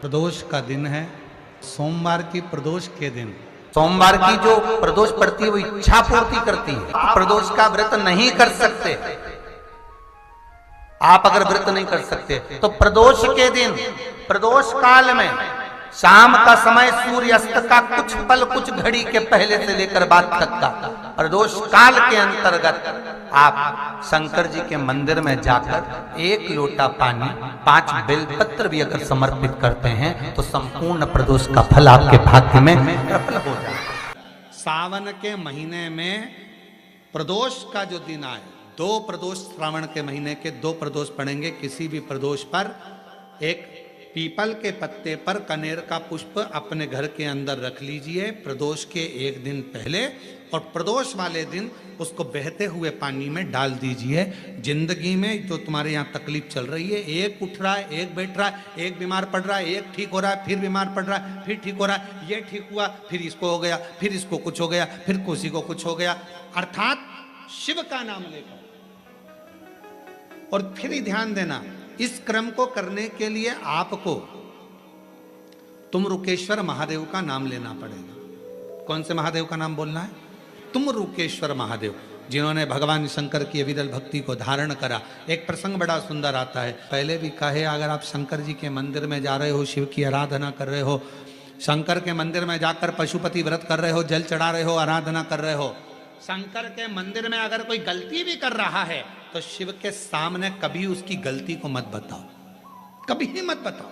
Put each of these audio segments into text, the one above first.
प्रदोष का दिन है, सोमवार की प्रदोष के दिन। सोमवार की जो प्रदोष पड़ती है वो इच्छा पूर्ति करती है। आप प्रदोष का व्रत नहीं कर सकते। आप अगर व्रत नहीं कर सकते तो प्रदोष के दिन, प्रदोष काल में शाम का समय सूर्यास्त का कुछ पल, कुछ घड़ी के पहले से लेकर बाद तक का प्रदोष काल के अंतर्गत आप शंकर जी के मंदिर में जाकर 1 लोटा पानी, 5 बेलपत्र भी अगर समर्पित करते हैं तो संपूर्ण प्रदोष का फल आपके भाग्य में प्रबल हो जाए। सावन के महीने में प्रदोष का जो दिन आए, 2 प्रदोष, श्रावण के महीने के 2 प्रदोष पड़ेंगे। किसी भी प्रदोष पर एक पीपल के पत्ते पर कनेर का पुष्प अपने घर के अंदर रख लीजिए प्रदोष के 1 दिन पहले, और प्रदोष वाले दिन उसको बहते हुए पानी में डाल दीजिए। जिंदगी में जो तुम्हारे यहाँ तकलीफ चल रही है, एक उठ रहा है, एक बैठ रहा है, एक बीमार पड़ रहा है, एक ठीक हो रहा है, फिर बीमार पड़ रहा है, फिर ठीक हो रहा है, ये ठीक हुआ, फिर इसको हो गया, फिर इसको कुछ हो गया, फिर किसी को कुछ हो गया, अर्थात शिव का नाम लेकर। और फिर ही ध्यान देना, इस क्रम को करने के लिए आपको तुम रुकेश्वर महादेव का नाम लेना पड़ेगा। कौन से महादेव का नाम बोलना है? तुम रुकेश्वर महादेव, जिन्होंने भगवान शंकर की अविरल भक्ति को धारण करा। एक प्रसंग बड़ा सुंदर आता है, पहले भी कहे, अगर आप शंकर जी के मंदिर में जा रहे हो, शिव की आराधना कर रहे हो, शंकर के मंदिर में जाकर पशुपति व्रत कर रहे हो, जल चढ़ा रहे हो, आराधना कर रहे हो, शंकर के मंदिर में अगर कोई गलती भी कर रहा है तो शिव के सामने कभी उसकी गलती को मत बताओ, कभी ही मत बताओ,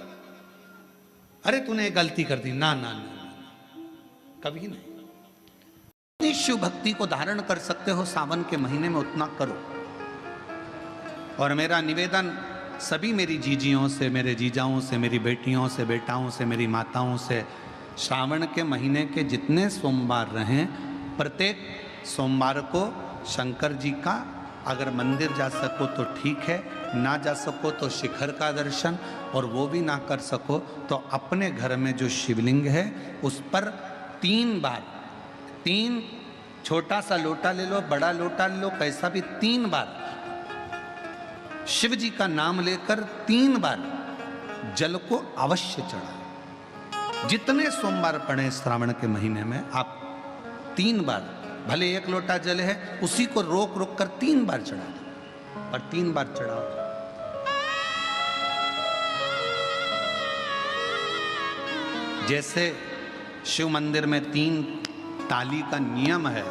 अरे तूने गलती कर दी, ना ना ना, कभी नहीं। जितनी शिव भक्ति को धारण कर सकते हो सावन के महीने में उतना करो। और मेरा निवेदन सभी मेरी जीजियों से, मेरे जीजाओं से, मेरी बेटियों से, बेटाओं से, मेरी माताओं से, श्रावण के महीने के जितने सोमवार रहें, प्रत्येक सोमवार को शंकर जी का अगर मंदिर जा सको तो ठीक है, ना जा सको तो शिखर का दर्शन, और वो भी ना कर सको तो अपने घर में जो शिवलिंग है उस पर 3 बार, 3 छोटा सा लोटा ले लो, बड़ा लोटा ले लो, कैसा भी, 3 बार शिव जी का नाम लेकर 3 बार जल को अवश्य चढ़ाओ। जितने सोमवार पड़े श्रावण के महीने में आप 3 बार, भले 1 लोटा जल है उसी को रोक रोक कर 3 बार चढ़ा दो, पर 3 बार चढ़ाओ। जैसे शिव मंदिर में 3 ताली का नियम है,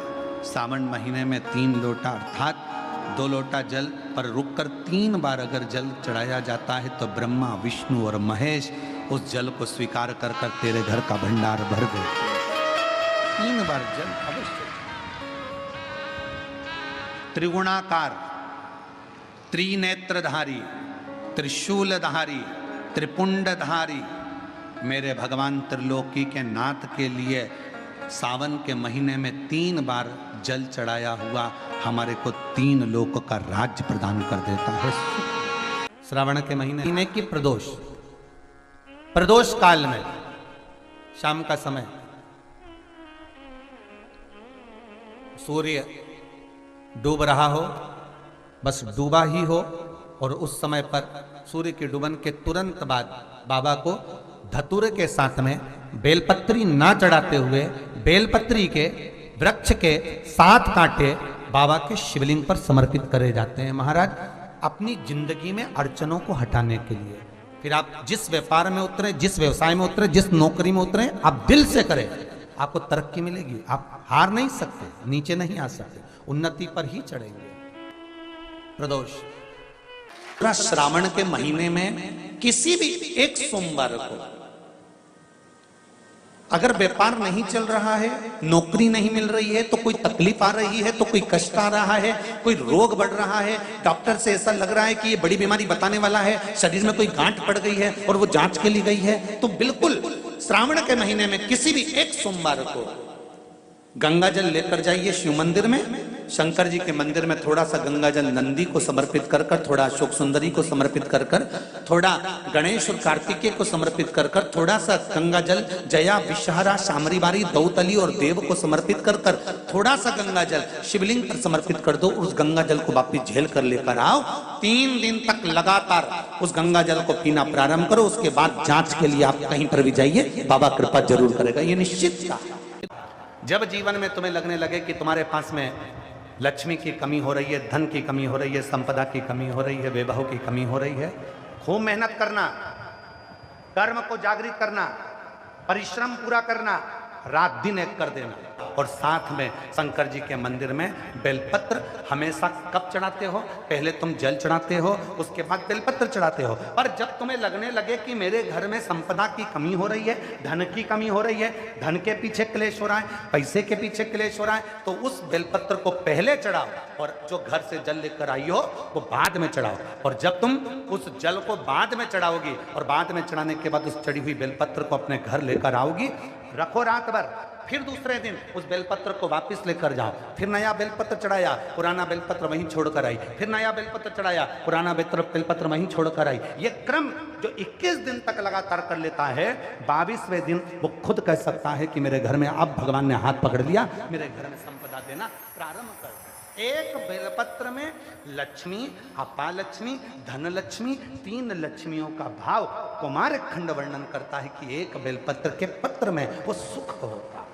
सावन महीने में 3 लोटा अर्थात 2 लोटा जल पर रुककर 3 बार अगर जल चढ़ाया जाता है तो ब्रह्मा, विष्णु और महेश उस जल को स्वीकार कर कर तेरे घर का भंडार भर दे। 3 बार जल अवश्य। त्रिगुणाकार, त्रिनेत्रधारी, त्रिशूलधारी, त्रिपुंडधारी मेरे भगवान त्रिलोकी के नाथ के लिए सावन के महीने में 3 बार जल चढ़ाया हुआ हमारे को 3 लोक का राज्य प्रदान कर देता है। श्रावण के महीने की प्रदोष, प्रदोष काल में शाम का समय सूर्य डूब रहा हो, बस डूबा ही हो, और उस समय पर सूर्य के डूबन के तुरंत बाद बाबा को धतूरे के साथ में बेलपत्री ना चढ़ाते हुए बेलपत्री के वृक्ष के 7 कांटे बाबा के शिवलिंग पर समर्पित करे जाते हैं। महाराज, अपनी जिंदगी में अड़चनों को हटाने के लिए फिर आप जिस व्यापार में उतरे, जिस व्यवसाय में उतरे, जिस नौकरी में उतरे, आप दिल से करें, आपको तरक्की मिलेगी। आप हार नहीं सकते, नीचे नहीं आ सकते, उन्नति पर ही चढ़ेंगे। प्रदोष श्रावण के महीने में किसी भी एक सोमवार को अगर व्यापार नहीं चल रहा है, नौकरी नहीं मिल रही है, तो कोई तकलीफ आ रही है, तो कोई कष्ट आ रहा है, कोई रोग बढ़ रहा है, डॉक्टर से ऐसा लग रहा है कि ये बड़ी बीमारी बताने वाला है, शरीर में कोई गांठ पड़ गई है और वो जांच के लिए गई है, तो बिल्कुल श्रावण के महीने में किसी भी एक सोमवार को गंगा जल लेकर जाइए शिव मंदिर में, शंकर जी के मंदिर में थोड़ा सा गंगा जल नंदी को समर्पित कर कर, थोड़ा अशोक सुंदरी को समर्पित कर कर, थोड़ा गणेश और कार्तिकेय को समर्पित कर कर, थोड़ा सा गंगा जल जया, विषहरा, शामरी बारी, दौतली और देव को समर्पित कर कर, थोड़ा सा गंगा जल शिवलिंग पर समर्पित कर दो। उस गंगा जल को वापिस झेल कर लेकर आओ। 3 दिन तक लगातार उस गंगा जल को पीना प्रारंभ करो। उसके बाद जांच के लिए आप कहीं पर भी जाइए, बाबा कृपा जरूर करेगा, ये निश्चित था। जब जीवन में तुम्हें लगने लगे कि तुम्हारे पास में लक्ष्मी की कमी हो रही है, धन की कमी हो रही है, संपदा की कमी हो रही है, वैभव की कमी हो रही है, खूब मेहनत करना, कर्म को जागृत करना, परिश्रम पूरा करना, रात दिन एक कर देना। और साथ में शंकर जी के मंदिर में बेलपत्र हमेशा कब चढ़ाते हो? पहले तुम जल चढ़ाते हो, उसके बाद बेलपत्र चढ़ाते हो। पर जब तुम्हें लगने लगे कि मेरे घर में संपदा की कमी हो रही है, धन की कमी हो रही है, धन के पीछे क्लेश हो रहा है, पैसे के पीछे क्लेश हो रहा है, तो उस बेलपत्र को पहले चढ़ाओ और जो घर से जल लेकर आई हो वो बाद में चढ़ाओ। और जब तुम उस जल को बाद में चढ़ाओगी और बाद में चढ़ाने के बाद उस चढ़ी हुई बेलपत्र को अपने घर लेकर आओगी, रखो रात भर, फिर दूसरे दिन उस बेलपत्र को वापस लेकर जाओ, फिर नया बेलपत्र चढ़ाया, पुराना बेलपत्र वहीं छोड़कर आई, फिर नया बेलपत्र चढ़ाया, पुराना बेलपत्र वहीं छोड़कर आई। ये क्रम जो 21 दिन तक लगातार कर लेता है, 22वें दिन वो खुद कह सकता है कि मेरे घर में अब भगवान ने हाथ पकड़ लिया, मेरे घर में संपदा देना प्रारंभ कर। एक बेलपत्र में लक्ष्मी, अपालक्ष्मी, धनलक्ष्मी, 3 लक्ष्मियों का भाव कुमार खंड वर्णन करता है कि एक बेलपत्र के पत्र में वो सुख होता,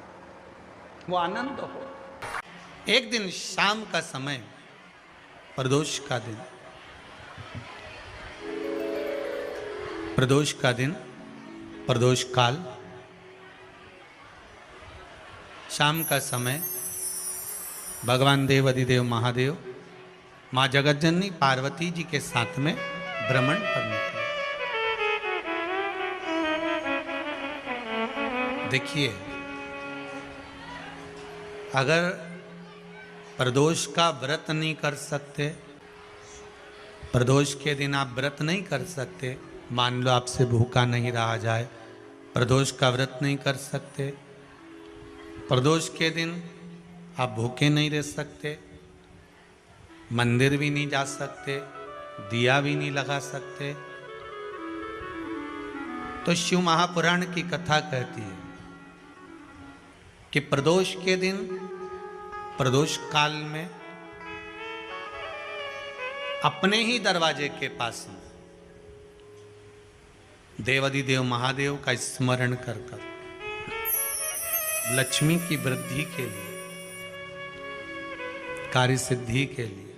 वो आनंद हो। एक दिन शाम का समय, प्रदोष का दिन, प्रदोष का दिन, प्रदोष काल, शाम का समय, भगवान देव अधिदेव महादेव माँ जगतजननी पार्वती जी के साथ में भ्रमण पर निकले। देखिए, अगर प्रदोष का व्रत नहीं कर सकते, प्रदोष के दिन आप व्रत नहीं कर सकते, मान लो आपसे भूखा नहीं रहा जाए, प्रदोष का व्रत नहीं कर सकते, प्रदोष के दिन आप भूखे नहीं रह सकते, मंदिर भी नहीं जा सकते, दिया भी नहीं लगा सकते, तो शिव महापुराण की कथा कहती है कि प्रदोष के दिन, प्रदोष काल में अपने ही दरवाजे के पास में देवाधिदेव महादेव का स्मरण कर कर लक्ष्मी की वृद्धि के लिए, कार्य सिद्धि के लिए,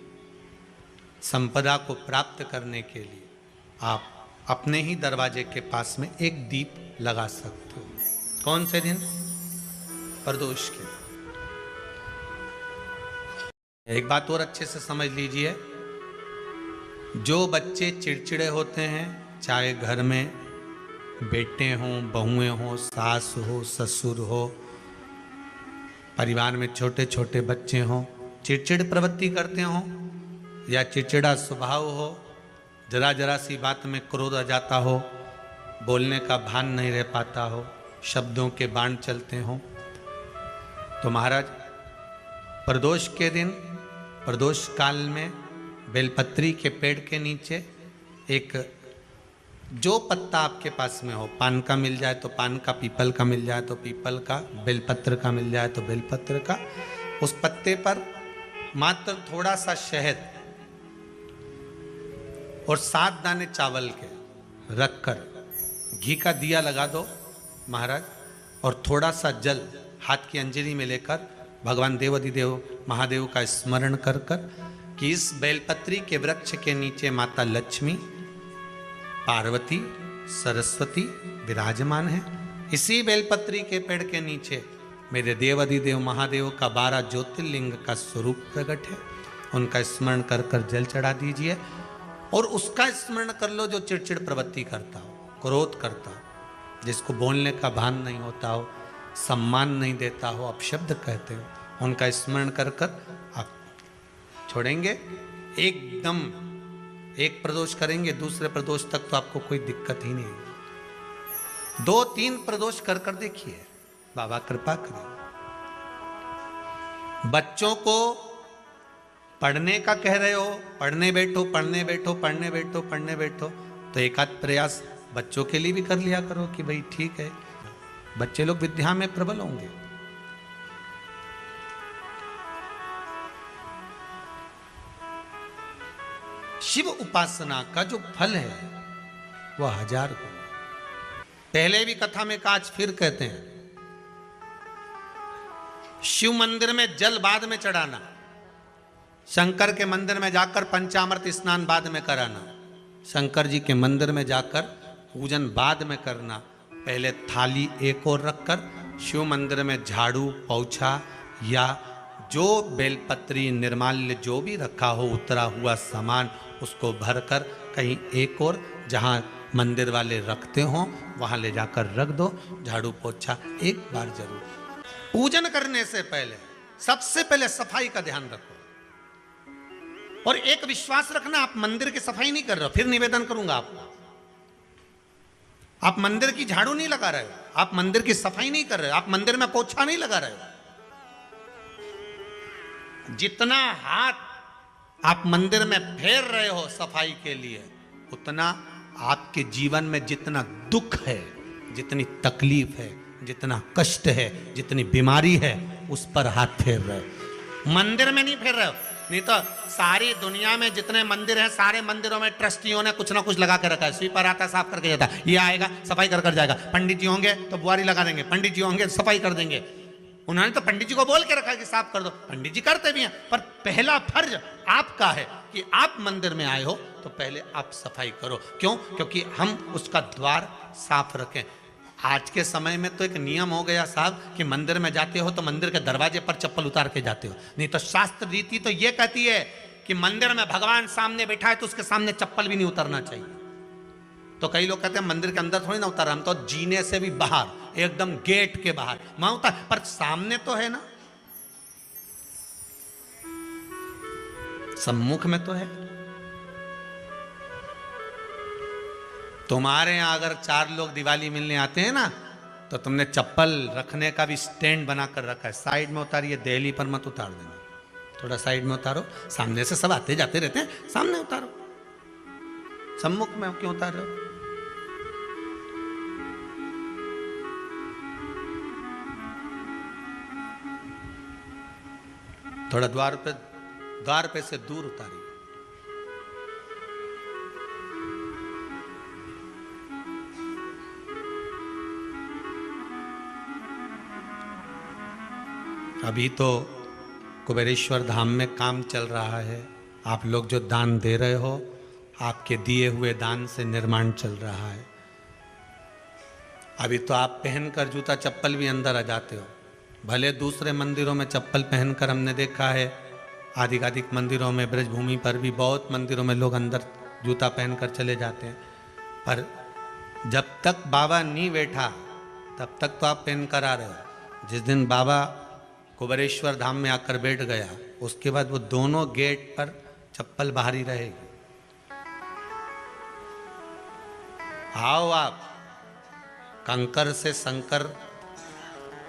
संपदा को प्राप्त करने के लिए आप अपने ही दरवाजे के पास में एक दीप लगा सकते हो। कौन से दिन? प्रदोष के। एक बात और अच्छे से समझ लीजिए, जो बच्चे चिड़चिड़े होते हैं, चाहे घर में बेटे हों, बहुएं हों, सास हो, ससुर हो, परिवार में छोटे छोटे बच्चे हों, चिड़चिड़ प्रवृत्ति करते हों या चिड़चिड़ा स्वभाव हो, जरा जरा सी बात में क्रोध आ जाता हो, बोलने का भान नहीं रह पाता हो, शब्दों के बाण चलते हों, तो महाराज प्रदोष के दिन, प्रदोष काल में बेलपत्री के पेड़ के नीचे एक जो पत्ता आपके पास में हो, पान का मिल जाए तो पान का, पीपल का मिल जाए तो पीपल का, बेलपत्र का मिल जाए तो बेलपत्र का, उस पत्ते पर मात्र थोड़ा सा शहद और 7 दाने चावल के रखकर घी का दिया लगा दो महाराज, और थोड़ा सा जल हाथ की अंजलि में लेकर भगवान देवाधिदेव महादेव का स्मरण कर कर कि इस बेलपत्री के वृक्ष के नीचे माता लक्ष्मी, पार्वती, सरस्वती विराजमान है। इसी बेलपत्री के पेड़ के नीचे मेरे देवाधिदेव महादेव का 12 ज्योतिर्लिंग का स्वरूप प्रकट है। उनका स्मरण कर कर जल चढ़ा दीजिए और उसका स्मरण कर लो जो चिड़चिड़ प्रवृत्ति करता हो, क्रोध करता हो, जिसको बोलने का भान नहीं होता हो, सम्मान नहीं देता हो, अपशब्द कहते हो, उनका स्मरण कर कर आप छोड़ेंगे। एकदम एक प्रदोष करेंगे, दूसरे प्रदोष तक तो आपको कोई दिक्कत ही नहीं। 2-3 प्रदोष कर कर देखिए, बाबा कृपा करें। बच्चों को पढ़ने का कह रहे हो, पढ़ने बैठो पढ़ने बैठो पढ़ने बैठो पढ़ने बैठो, तो एक आध प्रयास बच्चों के लिए भी कर लिया करो कि भाई ठीक है, बच्चे लोग विद्या में प्रबल होंगे। शिव उपासना का जो फल है वह 1000 गुना। पहले भी कथा में कहा, आज फिर कहते हैं, शिव मंदिर में जल बाद में चढ़ाना, शंकर के मंदिर में जाकर पंचामृत स्नान बाद में कराना, शंकर जी के मंदिर में जाकर पूजन बाद में करना, पहले थाली एक और रखकर शिव मंदिर में झाड़ू पोछा या जो बेलपत्री निर्माल्य जो भी रखा हो उतरा हुआ सामान उसको भरकर कहीं एक और जहां मंदिर वाले रखते हो वहां ले जाकर रख दो, झाड़ू पोछा एक बार जरूर। पूजन करने से पहले सबसे पहले सफाई का ध्यान रखो, और एक विश्वास रखना, आप मंदिर की सफाई नहीं कर रहे हो, फिर निवेदन करूंगा आपको, आप मंदिर की झाड़ू नहीं लगा रहे हो, आप मंदिर की सफाई नहीं कर रहे हो, आप मंदिर में पोछा नहीं लगा रहे हो। जितना हाथ आप मंदिर में फेर रहे हो सफाई के लिए, उतना आपके जीवन में जितना दुख है, जितनी तकलीफ है, जितना कष्ट है, जितनी बीमारी है, उस पर हाथ फेर रहे हो, मंदिर में नहीं फेर रहे हो। नहीं तो सारी दुनिया में जितने मंदिर हैं, सारे मंदिरों में ट्रस्टियों ने कुछ ना कुछ लगा के रखा है, स्वीपर आता है साफ करके जाता है, ये आएगा सफाई कर जाएगा, पंडित जी होंगे तो बुआरी लगा देंगे, पंडित जी होंगे सफाई कर देंगे। उन्होंने तो पंडित जी को बोल के रखा है कि साफ कर दो, पंडित जी करते भी हैं, पर पहला फर्ज आपका है कि आप मंदिर में आए हो तो पहले आप सफाई करो। क्यों? क्योंकि हम उसका द्वार साफ रखें। आज के समय में तो एक नियम हो गया साहब कि मंदिर में जाते हो तो मंदिर के दरवाजे पर चप्पल उतार के जाते हो, नहीं तो शास्त्र रीति तो ये कहती है कि मंदिर में भगवान सामने बैठा है तो उसके सामने चप्पल भी नहीं उतरना चाहिए। तो कई लोग कहते हैं मंदिर के अंदर थोड़ी ना उतार, हम तो जीने से भी बाहर, एकदम गेट के बाहर वहां उतार, पर सामने तो है ना, सम्मुख में तो है। तुम्हारे यहां अगर 4 लोग दिवाली मिलने आते हैं ना, तो तुमने चप्पल रखने का भी स्टैंड बनाकर रखा है, साइड में उतारिए, दहली पर मत उतार देना, थोड़ा साइड में उतारो, सामने से सब आते जाते रहते हैं, सामने उतारो, सम्मुख में क्यों उतार रहे हो? थोड़ा द्वार पे से दूर उतारिए। अभी तो कुबेरेश्वर धाम में काम चल रहा है, आप लोग जो दान दे रहे हो, आपके दिए हुए दान से निर्माण चल रहा है। अभी तो आप पहनकर जूता चप्पल भी अंदर आ जाते हो, भले दूसरे मंदिरों में चप्पल पहनकर हमने देखा है, आधिकाधिक मंदिरों में, ब्रजभूमि पर भी बहुत मंदिरों में लोग अंदर जूता पहनकर चले जाते हैं, पर जब तक बाबा नहीं बैठा तब तक तो आप पहनकर आ रहे हो। जिस दिन बाबा कुबेरेश्वर धाम में आकर बैठ गया, उसके बाद वो दोनों गेट पर चप्पल बाहर ही रहेगी। आओ आप, कंकर से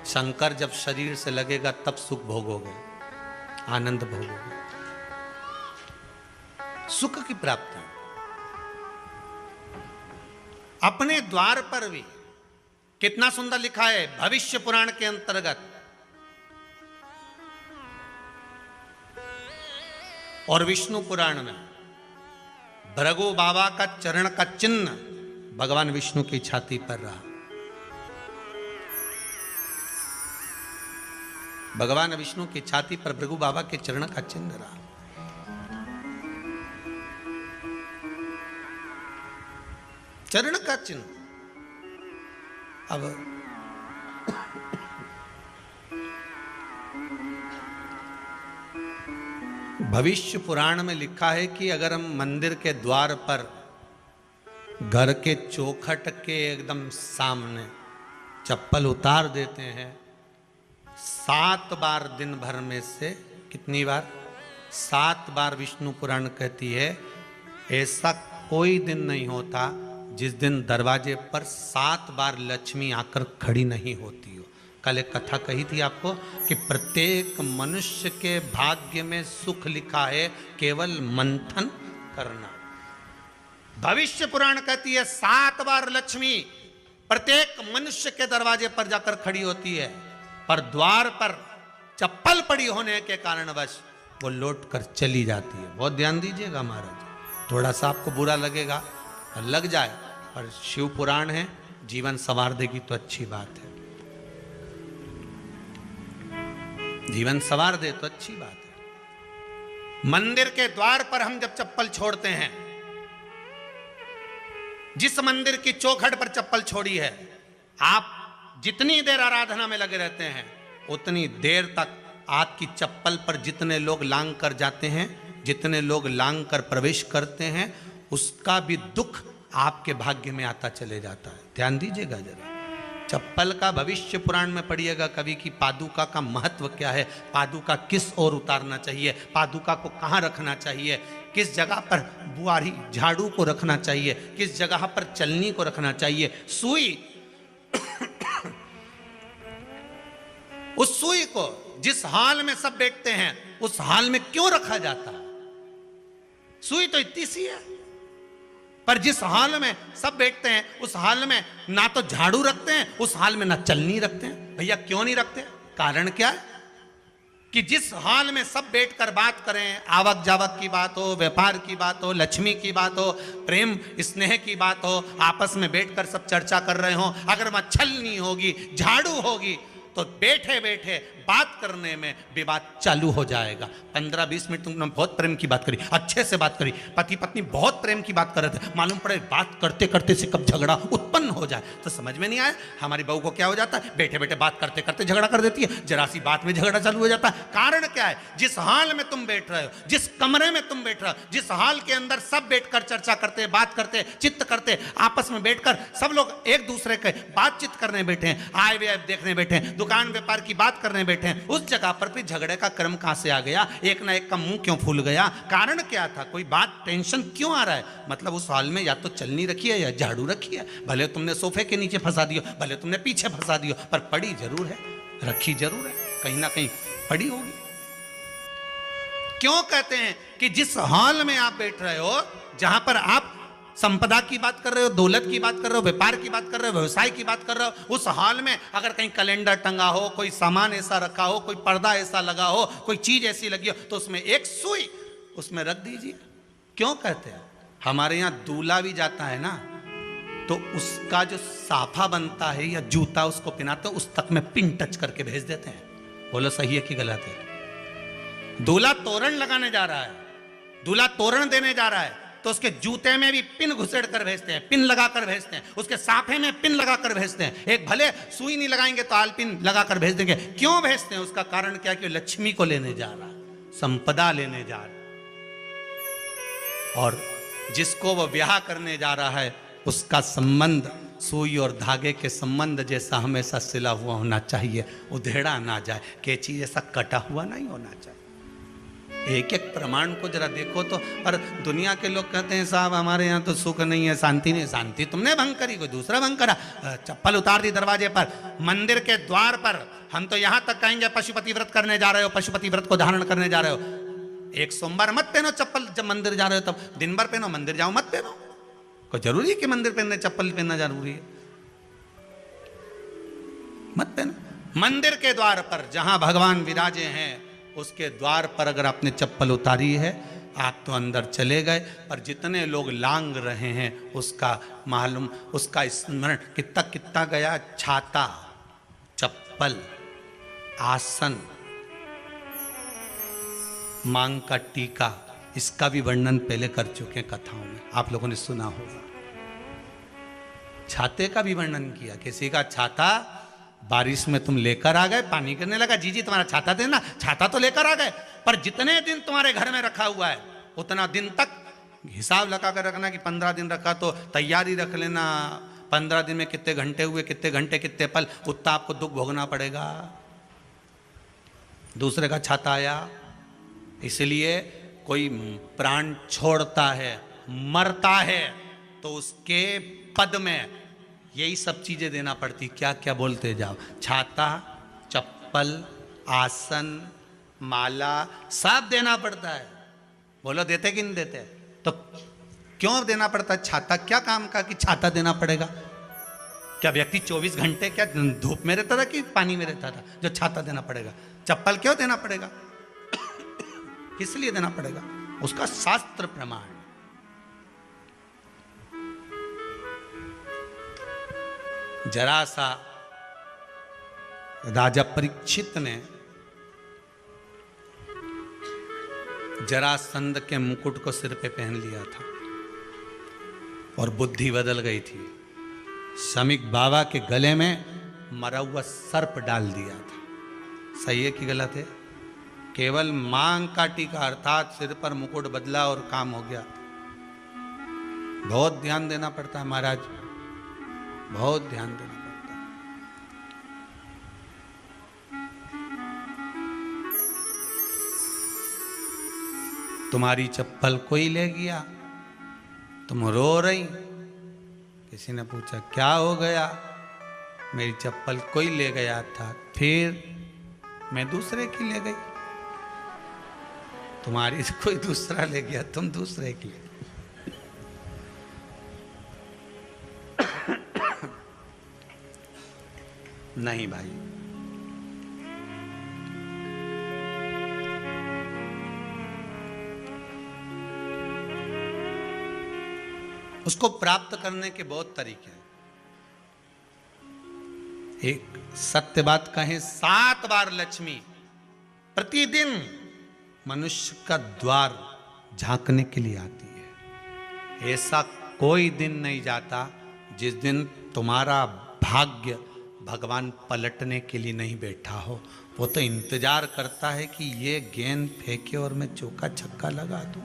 शंकर जब शरीर से लगेगा तब सुख भोगोगे, आनंद भोगोगे, सुख की प्राप्ति। अपने द्वार पर भी कितना सुंदर लिखा है भविष्य पुराण के अंतर्गत, और विष्णु पुराण में भृगु बाबा का चरण का चिन्ह भगवान विष्णु की छाती पर रहा। भगवान विष्णु की छाती पर भृगु बाबा के चरण का चिन्ह रहा। चरण का चिन्ह। अब भविष्य पुराण में लिखा है कि अगर हम मंदिर के द्वार पर घर के चौखट के एकदम सामने चप्पल उतार देते हैं, 7 बार दिन भर में से, कितनी बार? 7 बार विष्णु पुराण कहती है ऐसा कोई दिन नहीं होता जिस दिन दरवाजे पर 7 बार लक्ष्मी आकर खड़ी नहीं होती हो। कल एक कथा कही थी आपको कि प्रत्येक मनुष्य के भाग्य में सुख लिखा है, केवल मंथन करना। भविष्य पुराण कहती है 7 बार लक्ष्मी प्रत्येक मनुष्य के दरवाजे पर जाकर खड़ी होती है, पर द्वार पर चप्पल पड़ी होने के कारणवश वो लौट कर चली जाती है। बहुत ध्यान दीजिएगा महाराज, थोड़ा सा आपको बुरा लगेगा और लग जाए, पर शिव पुराण है, जीवन संवार देगी तो अच्छी बात है, जीवन संवार दे तो अच्छी बात है। मंदिर के द्वार पर हम जब चप्पल छोड़ते हैं, जिस मंदिर की चौखट पर चप्पल छोड़ी है, आप जितनी देर आराधना में लगे रहते हैं उतनी देर तक आपकी चप्पल पर जितने लोग लांग कर जाते हैं, जितने लोग लांग कर प्रवेश करते हैं, उसका भी दुख आपके भाग्य में आता चले जाता है। ध्यान दीजिएगा जरा, चप्पल का भविष्य पुराण में पढ़िएगा कभी कि पादुका का महत्व क्या है, पादुका किस ओर उतारना चाहिए, पादुका को कहाँ रखना चाहिए, किस जगह पर बुआरी झाड़ू को रखना चाहिए, किस जगह पर चलनी को रखना चाहिए, सुई उस सुई को जिस हाल में सब बैठते हैं उस हाल में क्यों रखा जाता है? सुई तो इतनी सी है, पर जिस हाल में सब बैठते हैं उस हाल में ना तो झाड़ू रखते हैं, उस हाल में ना चलनी रखते हैं। भैया क्यों नहीं रखते? कारण क्या है कि जिस हाल में सब बैठकर बात करें, आवक जावक की बात हो, व्यापार की बात हो, लक्ष्मी की बात हो, प्रेम स्नेह की बात हो, आपस में बैठकर सब चर्चा कर रहे हो, अगर वहां छलनी होगी, झाड़ू होगी तो बैठे बैठे बात करने में विवाद चालू हो जाएगा। 15-20 मिनट तुमने बहुत प्रेम की बात करी, अच्छे से बात करी, पति पत्नी बहुत प्रेम की बात कर रहे थे, मालूम पड़े बात करते करते से कब झगड़ा उत्पन्न हो जाए तो समझ में नहीं आया। हमारी बहू को क्या हो जाता है, बैठे बैठे बात करते करते झगड़ा कर देती है, जरा सी बात में झगड़ा चालू हो जाता है। कारण क्या है? जिस हाल में तुम बैठ रहे हो, जिस कमरे में तुम बैठ रहे हो, जिस हाल के अंदर सब बैठकर चर्चा करते, बात करते, चित्त करते, आपस में बैठकर सब लोग एक दूसरे के बातचीत करने बैठे हैं, आय व्यय देखने बैठे हैं, दुकान व्यापार की बात करने बैठे हैं, उस जगह पर भी झगड़े का क्रम कहां से आ गया? एक ना एक का मुंह क्यों फूल गया? कारण क्या था? कोई बात टेंशन क्यों आ रहा है? मतलब उस हाल में या तो चलनी रखी है या झाड़ू रखी है, भले तुमने सोफे के नीचे फंसा दियो, भले तुमने पीछे फंसा दियो, पर पड़ी जरूर है, रखी जरूर है, कहीं ना कहीं पड़ी होगी। क्यों कहते हैं कि जिस हाल में आप बैठ रहे हो, जहां पर आप संपदा की बात कर रहे हो, दौलत की बात कर रहे हो, व्यापार की बात कर रहे हो, व्यवसाय की बात कर रहे हो, उस हाल में अगर कहीं कैलेंडर टंगा हो, कोई सामान ऐसा रखा हो, कोई पर्दा ऐसा लगा हो, कोई चीज ऐसी लगी हो, तो उसमें एक सुई उसमें रख दीजिए। क्यों कहते हैं? हमारे यहाँ दूल्हा भी जाता है ना, तो उसका जो साफा बनता है या जूता उसको पहनाते हैं, उस तक में पिन टच करके भेज देते हैं। बोलो सही है कि गलत है? दूल्हा तोरण लगाने जा रहा है, दूल्हा तोरण देने जा रहा है, तो उसके जूते में भी पिन घुसेड़ कर भेजते हैं, पिन लगा कर भेजते हैं, उसके साफे में पिन लगा कर भेजते हैं। एक भले सुई नहीं लगाएंगे तो आल पिन लगा कर भेज देंगे। क्यों भेजते हैं? उसका कारण क्या? कि लक्ष्मी को लेने जा रहा है, संपदा लेने जा रहा है, और जिसको वो ब्याह करने जा रहा है उसका संबंध सुई और धागे के संबंध जैसा हमेशा सिला हुआ होना चाहिए, उधेड़ा ना जाए, कैंची जैसा कटा हुआ नहीं होना चाहिए। एक एक प्रमाण को जरा देखो तो। पर दुनिया के लोग कहते हैं साहब हमारे यहाँ तो सुख नहीं है, शांति नहीं। शांति तुमने भंग करी, कोई दूसरा भंग करा। चप्पल उतार दी दरवाजे पर, मंदिर के द्वार पर। हम तो यहाँ तक कहेंगे पशुपति व्रत करने जा रहे हो, पशुपति व्रत को धारण करने जा रहे हो, एक सोमवार मत पहनो चप्पल। जब मंदिर जा रहे हो तब दिन भर पहनो, मंदिर जाओ मत पहनो। कोई जरूरी है कि मंदिर पहनने चप्पल पहनना जरूरी है? मत पहनो। मंदिर के द्वार पर जहां भगवान विराजे हैं उसके द्वार पर अगर आपने चप्पल उतारी है, आप तो अंदर चले गए, पर जितने लोग लांग रहे हैं उसका मालूम, उसका स्मरण कितना कितना गया। छाता, चप्पल, आसन, मांग का टीका, इसका भी वर्णन पहले कर चुके हैं कथाओं में, आप लोगों ने सुना होगा। छाते का भी वर्णन किया। किसी का छाता बारिश में तुम लेकर आ गए, पानी गिरने लगा, जी तुम्हारा छाता देना, छाता तो लेकर आ गए, पर जितने दिन तुम्हारे घर में रखा हुआ है उतना दिन तक हिसाब लगा कर रखना कि 15 दिन रखा तो तैयारी रख लेना। 15 दिन में कितने घंटे हुए, कितने घंटे कितने पल, उतना आपको दुख भोगना पड़ेगा। दूसरे का छाता आया, इसलिए कोई प्राण छोड़ता है, मरता है, तो उसके पद में यही सब चीजें देना पड़ती। क्या क्या बोलते जाओ, छाता, चप्पल, आसन, माला, सब देना पड़ता है। बोलो देते कि नहीं देते? तो क्यों देना पड़ता है छाता? क्या काम का कि छाता देना पड़ेगा? क्या व्यक्ति 24 घंटे क्या धूप में रहता था कि पानी में रहता था जो छाता देना पड़ेगा? चप्पल क्यों देना पड़ेगा? किस लिए देना पड़ेगा? उसका शास्त्र प्रमाण। जरा सा राजा परीक्षित ने जरासंध के मुकुट को सिर पे पहन लिया था और बुद्धि बदल गई थी। शमीक बाबा के गले में मरा हुआ सर्प डाल दिया था। सही है कि गलत है? केवल मांग का टीका अर्थात सिर पर मुकुट बदला और काम हो गया। बहुत ध्यान देना पड़ता है महाराज, बहुत ध्यान देना पड़ता है। तुम्हारी चप्पल कोई ले गया, तुम रो रही। किसी ने पूछा क्या हो गया? मेरी चप्पल कोई ले गया था, फिर मैं दूसरे की ले गई। तुम्हारी कोई दूसरा ले गया, तुम दूसरे की ले। नहीं भाई, उसको प्राप्त करने के बहुत तरीके हैं। एक सत्य बात कहें, 7 बार लक्ष्मी प्रतिदिन मनुष्य का द्वार झांकने के लिए आती है। ऐसा कोई दिन नहीं जाता जिस दिन तुम्हारा भाग्य भगवान पलटने के लिए नहीं बैठा हो। वो तो इंतजार करता है कि ये गेंद फेंके और मैं चौका छक्का लगा दूं।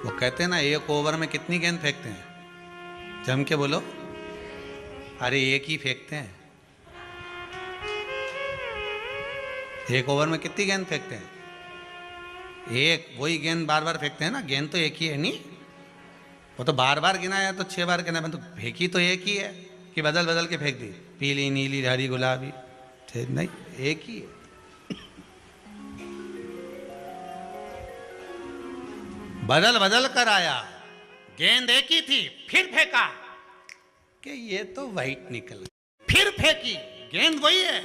वो कहते हैं ना, एक ओवर में कितनी गेंद फेंकते हैं? जम के बोलो। अरे एक ही फेंकते हैं। एक ओवर में कितनी गेंद फेंकते हैं? एक। वही गेंद बार बार फेंकते हैं ना, गेंद तो एक ही है नहीं। वो तो बार बार गिना है तो 6 बार गिना है, तो फेंकी तो एक ही है कि बदल बदल के फेंक दी, पीली नीली हरी गुलाबी? नहीं, एक ही है। बदल बदल कर आया, गेंद एक ही थी, फिर फेंका कि ये तो वाइट निकल, फिर फेंकी, गेंद वही है,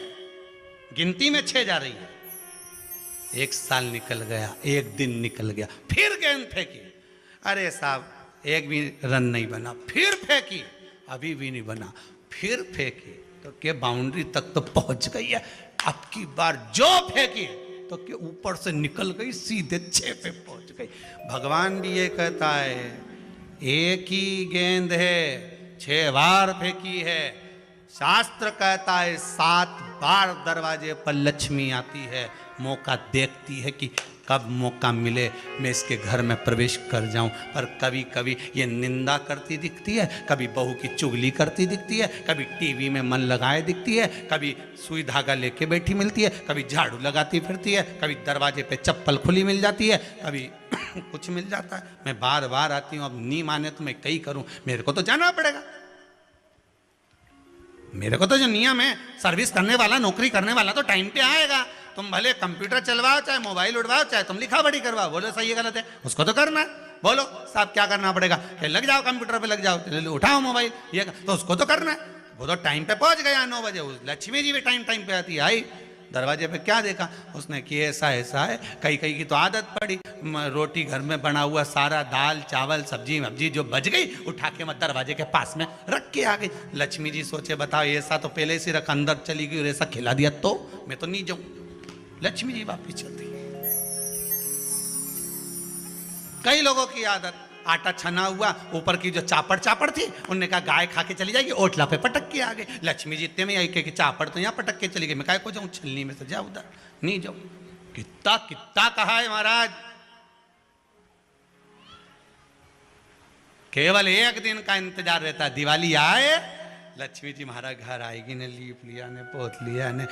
गिनती में 6 जा रही है। 1 साल निकल गया, 1 दिन निकल गया, फिर गेंद फेंकी। अरे साहब, एक भी रन नहीं बना, फिर फेंकी, अभी भी नहीं बना, फिर फेंकी तो क्या बाउंड्री तक तो पहुंच गई है। अब की बार जो फेंकी तो के ऊपर से निकल गई, सीधे 6 पे पहुंच गई। भगवान भी ये कहता है, एक ही गेंद है, 6 बार फेंकी है। शास्त्र कहता है 7 बार दरवाजे पर लक्ष्मी आती है, मौका देखती है कि कब मौका मिले मैं इसके घर में प्रवेश कर जाऊं। पर कभी कभी ये निंदा करती दिखती है, कभी बहू की चुगली करती दिखती है, कभी टीवी में मन लगाए दिखती है, कभी सुई धागा लेके बैठी मिलती है, कभी झाड़ू लगाती फिरती है, कभी दरवाजे पे चप्पल खुली मिल जाती है, कभी कुछ मिल जाता है। मैं बार बार आती हूँ, अब नहीं माने तो मैं कई करूँ, मेरे को तो जाना पड़ेगा। मेरे को तो जो नियम है, सर्विस करने वाला, नौकरी करने वाला तो टाइम पे आएगा। तुम भले कंप्यूटर चलवाओ, चाहे मोबाइल उड़वाओ, चाहे तुम लिखा पढ़ी करवाओ, बोलो सही है गलत है, उसको तो करना है। बोलो साहब क्या करना पड़ेगा? लग जाओ कंप्यूटर पे, लग जाओ, उठाओ मोबाइल, ये तो उसको तो करना है। वो तो टाइम पे पहुंच गया 9 बजे। लक्ष्मी जी भी टाइम पे आती है। आई दरवाजे पे क्या देखा उसने कि ऐसा है। कई की तो आदत पड़ी, रोटी घर में बना हुआ सारा दाल चावल सब्जी वब्जी जो बच गई, उठा के मैं दरवाजे के पास में रख के आ गई। लक्ष्मी जी सोचे बताओ, ऐसा तो पहले से रख, अंदर चली गई और ऐसा खिला दिया तो मैं तो नहीं जाऊं। लक्ष्मी जी वापिस चलती। कई लोगों की आदत, आटा छना हुआ, ऊपर की जो चापड़ थी, उन्होंने कहा गाय खा के चली जाएगी, ओटला पे पटक के आ गई। लक्ष्मी जी इतने में आई कि चापड़ तो यहाँ पटक के चली गई, मैं काय को जाऊं, छलनी में से जा उधर, नहीं जाऊं। कितना कहा है महाराज, केवल एक दिन का इंतजार रहता है, दिवाली आए लक्ष्मी जी हमारा घर आएगी ने, लीप लिया ने, पोत लिया ने,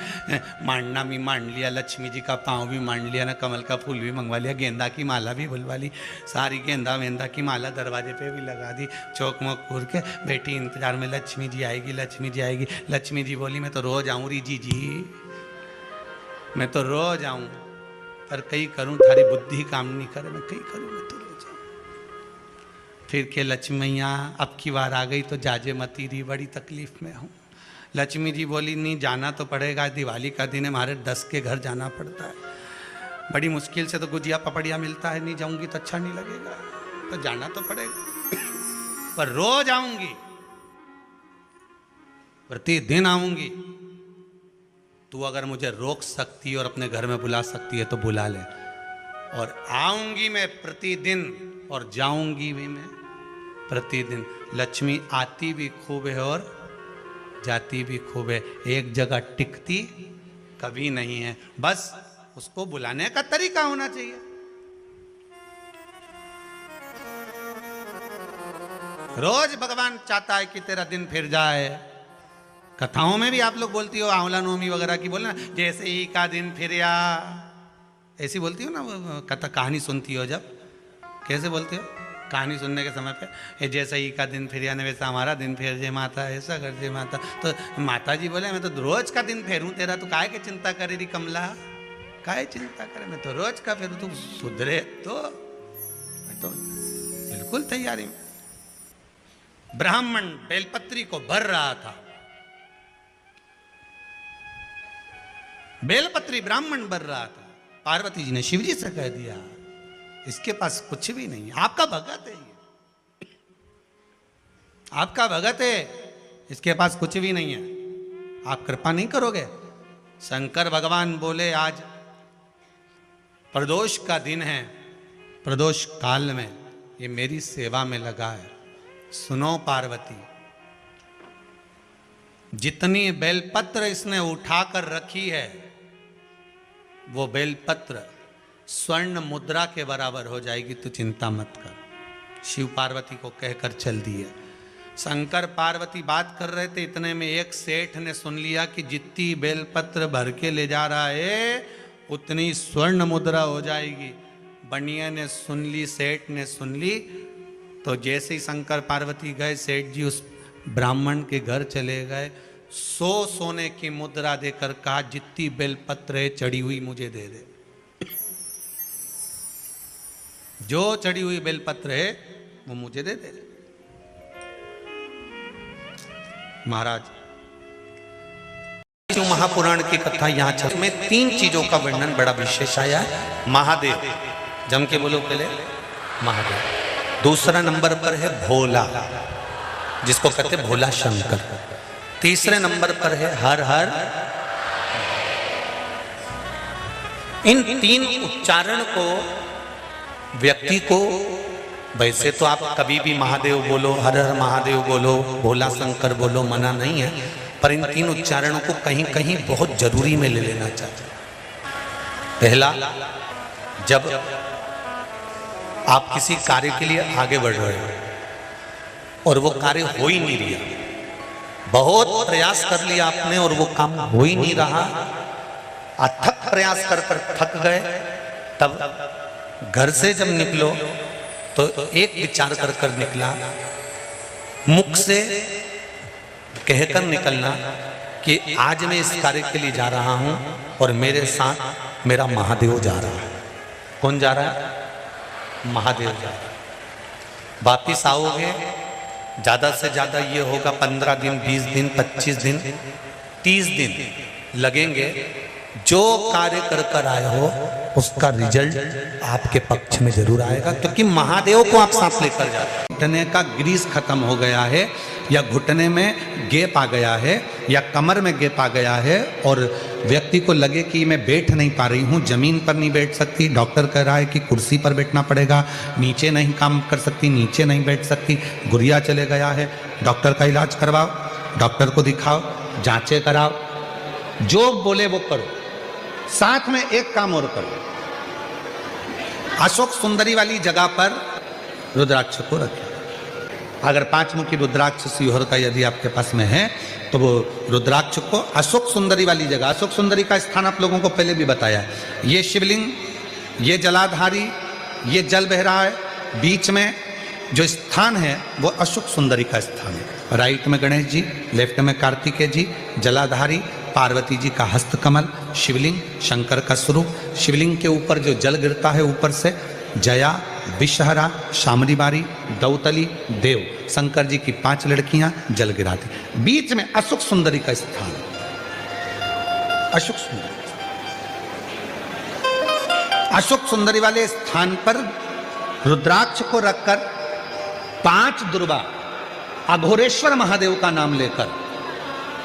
मांडना भी मांड लिया, लक्ष्मी जी का पाँव भी मांड लिया ना, कमल का फूल भी मंगवा लिया, गेंदा की माला भी बुलवा ली, सारी गेंदा वेंदा की माला दरवाजे पे भी लगा दी, चौक मोक पूर के बेटी इंतजार में, लक्ष्मी जी आएगी, लक्ष्मी जी आएगी। लक्ष्मी जी बोली मैं तो रोज आऊँ री जी, मैं तो रोज आऊँ, पर कई करूँ थारी बुद्धि काम नहीं करे, मैं कई करूँ, मैं तो रोज आऊँ। फिर के लक्ष्मी मैया अब की बार आ गई तो जाजे मती रही, बड़ी तकलीफ में हूँ। लक्ष्मी जी बोली नहीं जाना तो पड़ेगा, दिवाली का दिन है, हमारे 10 के घर जाना पड़ता है, बड़ी मुश्किल से तो गुजिया पपड़िया मिलता है, नहीं जाऊंगी तो अच्छा नहीं लगेगा, तो जाना तो पड़ेगा, पर रोज आऊंगी, प्रतिदिन आऊंगी। तू अगर मुझे रोक सकती और अपने घर में बुला सकती है तो बुला ले, और आऊंगी मैं प्रतिदिन और जाऊंगी भी मैं प्रतिदिन। लक्ष्मी आती भी खूब है और जाती भी खूब है, एक जगह टिकती कभी नहीं है, बस उसको बुलाने का तरीका होना चाहिए। रोज भगवान चाहता है कि तेरा दिन फिर जाए। कथाओं में भी आप लोग बोलती हो, आंवला नवमी वगैरह की बोलना, जैसे ही का दिन फिर या, ऐसी बोलती हो ना, कथा कहानी सुनती हो जब, कैसे बोलती हो कहानी सुनने के समय पे, ये जैसे ही का दिन फिर या ने वैसा हमारा दिन फिर जे माता, ऐसा कर जे माता। तो माता जी बोले मैं तो रोज का दिन फेरूं तेरा, तू काहे के चिंता करे री कमला, काहे चिंता करे, मैं तो रोज का फेरू, तू सुधरे तो मैं तो बिल्कुल तैयारी में। ब्राह्मण बेलपत्री को भर रहा था, बेलपत्री ब्राह्मण भर रहा था, पार्वती जी ने शिव जी से कह दिया इसके पास कुछ भी नहीं है, आपका भगत है ये, आपका भगत है, इसके पास कुछ भी नहीं है, आप कृपा नहीं करोगे। शंकर भगवान बोले आज प्रदोष का दिन है, प्रदोष काल में ये मेरी सेवा में लगा है। सुनो पार्वती, जितनी बेलपत्र इसने उठाकर रखी है वो बेलपत्र स्वर्ण मुद्रा के बराबर हो जाएगी, तू चिंता मत कर। शिव पार्वती को कहकर चल दिए। शंकर पार्वती बात कर रहे थे, इतने में एक सेठ ने सुन लिया कि जितनी बेलपत्र भर के ले जा रहा है उतनी स्वर्ण मुद्रा हो जाएगी। बनिया ने सुन ली, सेठ ने सुन ली, तो जैसे ही शंकर पार्वती गए, सेठ जी उस ब्राह्मण के घर चले गए, 100 सोने की मुद्रा देकर कहा जितनी बेलपत्र है चढ़ी हुई मुझे दे दे, जो चढ़ी हुई बेलपत्र है वो मुझे दे दे। महाराज शिव महापुराण की कथा यहाँ चल में 3 चीजों का वर्णन बड़ा विशेष आया है। महादेव, जम के बोलो पहले महादेव। दूसरा नंबर पर है भोला, जिसको कहते हैं भोला शंकर। तीसरे नंबर पर है हर हर। इन 3 उच्चारण को व्यक्ति को, वैसे तो आप कभी भी महादेव बोलो, हर हर महादेव बोलो, भोला शंकर बोलो, मना नहीं है, पर इन 3 उच्चारणों को कहीं कहीं बहुत जरूरी में ले लेना चाहिए। पहला, जब आप किसी कार्य के लिए आगे बढ़ रहे हो और वो कार्य हो ही नहीं रहा, बहुत प्रयास कर लिया आपने और वो काम हो ही नहीं रहा, अथक प्रयास कर कर थक गए, तब घर से जब निकलो तो एक विचार कर कर निकला, मुख से कहकर निकलना कि आज मैं इस कार्य के लिए जा रहा हूं और मेरे साथ मेरा महादेव जा रहा है। कौन जा रहा है? महादेव जा रहा है। वापिस आओगे, ज्यादा से ज्यादा ये होगा 15 दिन, 20 दिन, 25 दिन, 30 दिन लगेंगे। जो कार्य कर कर आए हो उसका रिजल्ट आपके पक्ष में जरूर आएगा, क्योंकि महादेव को आप साथ लेकर जाते हैं। घुटने का ग्रीस खत्म हो गया है, या घुटने में गैप आ गया है, या कमर में गैप आ गया है, और व्यक्ति को लगे कि मैं बैठ नहीं पा रही हूँ, जमीन पर नहीं बैठ सकती, डॉक्टर कह रहा है कि कुर्सी पर बैठना पड़ेगा, नीचे नहीं काम कर सकती, नीचे नहीं बैठ सकती, गुरिया चले गया है, डॉक्टर का इलाज करवाओ, डॉक्टर को दिखाओ, जांचें कराओ, जो बोले वो करो। साथ में एक काम और करो, अशोक सुंदरी वाली जगह पर रुद्राक्ष को रखें। अगर 5 मुखी रुद्राक्ष शिवहर का यदि आपके पास में है तो वो रुद्राक्ष को अशोक सुंदरी वाली जगह, अशोक सुंदरी का स्थान आप लोगों को पहले भी बताया है। ये शिवलिंग, ये जलाधारी, ये जल बह रहा है, बीच में जो स्थान है वो अशोक सुंदरी का स्थान है। राइट में गणेश जी, लेफ्ट में कार्तिकेय जी, जलाधारी, पार्वती जी का हस्तकमल, शिवलिंग, शंकर का स्वरूप। शिवलिंग के ऊपर जो जल गिरता है ऊपर से, जया, विषहरा, शामरीबारी, दौतली, देव, शंकर जी की 5 लड़कियां जल गिराती। बीच में अशोक सुंदरी का स्थान, अशोक सुंदरी, अशोक सुंदरी वाले स्थान पर रुद्राक्ष को रखकर 5 दुर्वा अघोरेश्वर महादेव का नाम लेकर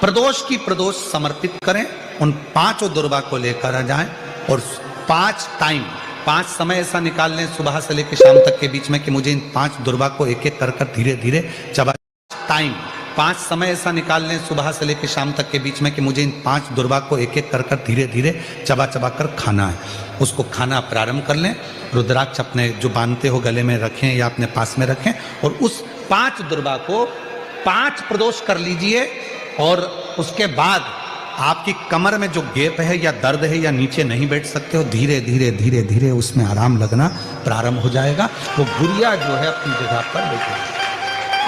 प्रदोष की प्रदोष समर्पित करें। उन 5 दुर्वा को लेकर आ जाएं और 5 समय ऐसा निकाल लें सुबह से लेकर शाम तक के बीच में कि मुझे इन 5 दुर्वा को एक एक कर कर धीरे धीरे चबा। 5 समय ऐसा निकाल लें सुबह से लेकर शाम तक के बीच में कि मुझे इन 5 दुर्वा को एक एक कर कर धीरे धीरे चबा चबा कर खाना है। उसको खाना प्रारंभ कर लें। रुद्राक्ष अपने जो बांधते हो गले में रखें या अपने पास में रखें और उस 5 दुर्वा को 5 प्रदोष कर लीजिए। और उसके बाद आपकी कमर में जो गैप है या दर्द है या नीचे नहीं बैठ सकते हो, धीरे धीरे धीरे धीरे उसमें आराम लगना प्रारंभ हो जाएगा। वो गुड़िया जो है अपनी जगह पर बैठे।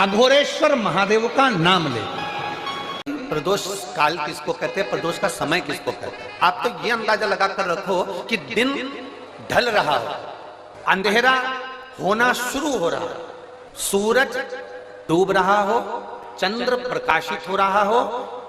अघोरेश्वर महादेव का नाम ले। प्रदोष काल किसको कहते हैं, प्रदोष का समय किसको कहते हैं? आप तो ये अंदाजा लगा कर रखो कि दिन ढल रहा हो, अंधेरा होना शुरू हो रहा हो, सूरज डूब रहा हो, चंद्र प्रकाशित हो रहा हो,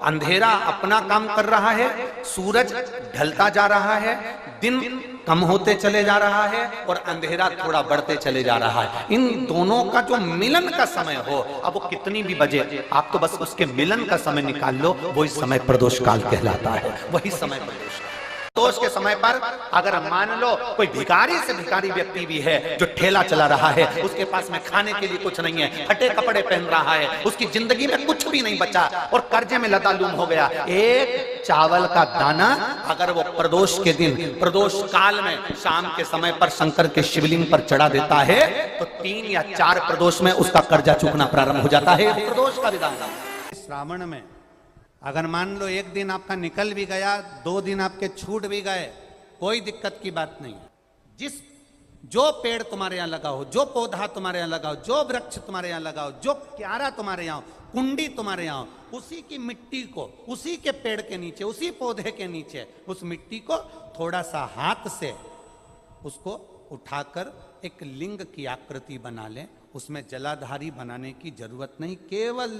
अंधेरा अपना काम कर रहा है, सूरज ढलता जा रहा है, दिन कम होते चले जा रहा है और अंधेरा थोड़ा बढ़ते चले जा रहा है। इन दोनों का जो मिलन का समय हो, अब वो कितनी भी बजे, आप तो बस उसके मिलन का समय निकाल लो, वही समय प्रदोष काल कहलाता है। वही समय प्रदोष काल। प्रदोष के समय पर अगर मान लो कोई भिखारी से भिखारी व्यक्ति भी है जो ठेला चला रहा है, उसके पास में खाने के लिए कुछ नहीं है, फटे कपड़े पहन रहा है, उसकी जिंदगी में कुछ भी नहीं बचा और कर्जे में लतालूम हो गया, एक चावल का दाना अगर वो प्रदोष के दिन, प्रदोष काल में शाम के समय पर शंकर के शिवलिंग पर चढ़ा देता है तो 3 या 4 प्रदोष में उसका कर्जा चुकना प्रारंभ हो जाता है। प्रदोष का विधान। श्रावण में अगर मान लो एक दिन आपका निकल भी गया, 2 दिन आपके छूट भी गए, कोई दिक्कत की बात नहीं। जो पेड़ तुम्हारे यहाँ लगा हो, जो पौधा तुम्हारे यहाँ लगा हो, जो वृक्ष तुम्हारे यहाँ लगा हो, जो क्यारा तुम्हारे यहाँ हो, कुंडी तुम्हारे यहाँ हो, उसी की मिट्टी को, उसी के पेड़ के नीचे, उसी पौधे के नीचे उस मिट्टी को थोड़ा सा हाथ से उसको उठाकर एक लिंग की आकृति बना लें। उसमें जलाधारी बनाने की जरूरत नहीं, केवल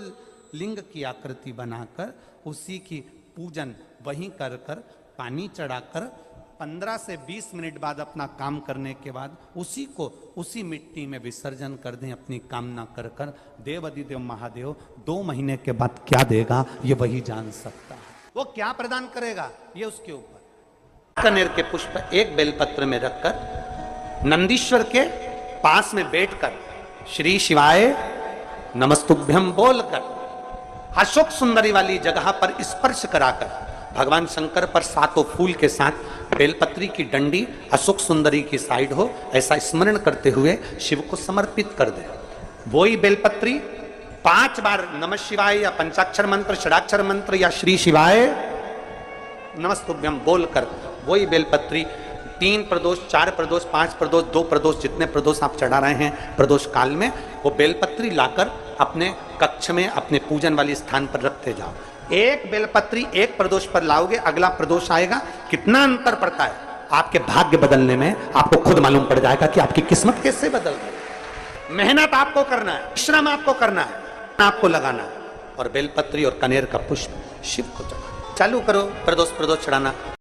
लिंग की आकृति बनाकर उसी की पूजन वहीं कर कर पानी चढ़ाकर 15 से 20 मिनट बाद अपना काम करने के बाद उसी को उसी मिट्टी में विसर्जन कर दें अपनी कामना कर कर। देव अधिदेव महादेव 2 महीने के बाद क्या देगा ये वही जान सकता है। वो क्या प्रदान करेगा ये उसके ऊपर। कनेर के पुष्प एक बेलपत्र में रखकर नंदीश्वर के पास में बैठकर श्री शिवाय नमस्तुभ्यम बोलकर अशोक सुंदरी वाली जगह पर स्पर्श कराकर भगवान शंकर पर 7 फूल के साथ बेलपत्री की डंडी अशोक सुंदरी की साइड हो, ऐसा स्मरण करते हुए शिव को समर्पित कर दे। वही बेलपत्री 5 बार नमः शिवाय या पंचाक्षर मंत्र, षडाक्षर मंत्र या श्री शिवाय नमस्तुभ्यम बोलकर वही बेलपत्री 3 प्रदोष, 4 प्रदोष, 5 प्रदोष, 2 प्रदोष, जितने प्रदोष आप चढ़ा रहे हैं प्रदोष काल में, वो बेलपत्री लाकर अपने कक्ष में अपने पूजन वाले स्थान पर रखते जाओ। एक बेलपत्री एक प्रदोष पर लाओगे, अगला प्रदोष आएगा, कितना अंतर पड़ता है आपके भाग्य बदलने में आपको खुद मालूम पड़ जाएगा कि आपकी किस्मत कैसे बदल गई। मेहनत आपको करना है, श्रम आपको करना है, आपको लगाना है और बेलपत्री और कनेर का पुष्प शिव को चढ़ाना। चालू करो प्रदोष चढ़ाना।